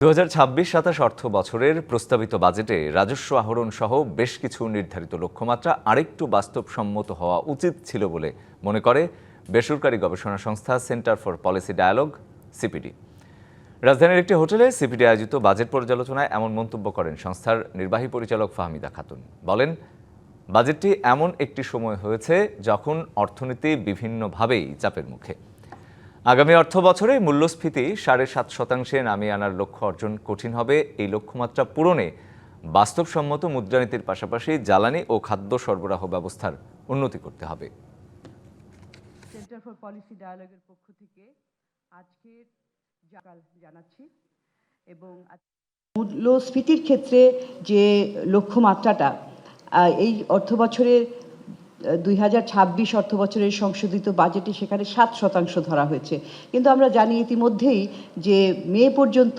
২০২৬-২৭ অর্থ বছরের প্রস্তাবিত বাজেটে রাজস্ব আহরণ সহ বেশ কিছু নির্ধারিত লক্ষ্যমাত্রা আরেকটু বাস্তবসম্মত হওয়া উচিত ছিল বলে মনে করে বেসরকারি গবেষণা সংস্থা Centre for Policy Dialogue CPD. রাজধানীর একটি হোটেলে সিপিডি আয়োজিত বাজেট পর্যালোচনায় এমন মন্তব্য করেন সংস্থার নির্বাহী পরিচালক ফাহমিদা খাতুন। বলেন, বাজেটটি এমন একটি সময় হয়েছে যখন অর্থনীতি বিভিন্নভাবেই চাপের মুখে। আগামী অর্থ বছরে মূল্যস্ফীতি ৭.৫% নামিয়ে আনার লক্ষ্য অর্জন কঠিন হবে। এই লক্ষ্যমাত্রা পূরণে বাস্তবসম্মত মুদ্রানীতির পাশাপাশি জ্বালানি ও খাদ্য সরবরাহ ব্যবস্থার উন্নতি করতে হবে। সেন্টার ফর পলিসি ডায়ালগের পক্ষ থেকে আজকে জানাচ্ছি এবং মূল্যস্ফীতির ক্ষেত্রে যে লক্ষ্যমাত্রাটা এই অর্থ বছরের ২০২৬ অর্থ বছরের সংশোধিত বাজেটে সেখানে ৭% ধরা হয়েছে। কিন্তু আমরা জানি ইতিমধ্যেই যে মে পর্যন্ত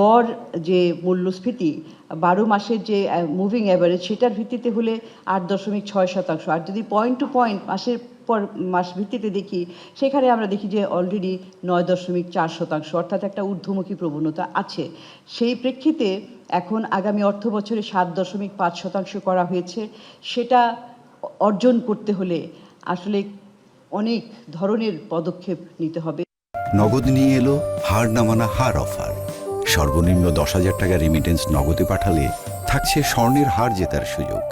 গড় যে মূল্যস্ফীতি ১২ মাসের যে মুভিং অ্যাভারেজ সেটার ভিত্তিতে হলে ৮.৬%। আর যদি পয়েন্ট টু পয়েন্ট মাসের পর মাস ভিত্তিতে দেখি সেখানে আমরা দেখি যে অলরেডি ৯.৪%, অর্থাৎ একটা ঊর্ধ্বমুখী প্রবণতা আছে। সেই প্রেক্ষিতে এখন আগামী অর্থ বছরে ৭.৫% করা হয়েছে। সেটা অর্জন করতে হলে আসলে অনেক ধরনের পদক্ষেপ নিতে হবে। নগদ নিয়ে এলো হার না মানা হার অফার। সর্বনিম্ন ১০,০০০ টাকা রেমিটেন্স নগদে পাঠালে থাকছে স্বর্ণের হার জেতার সুযোগ।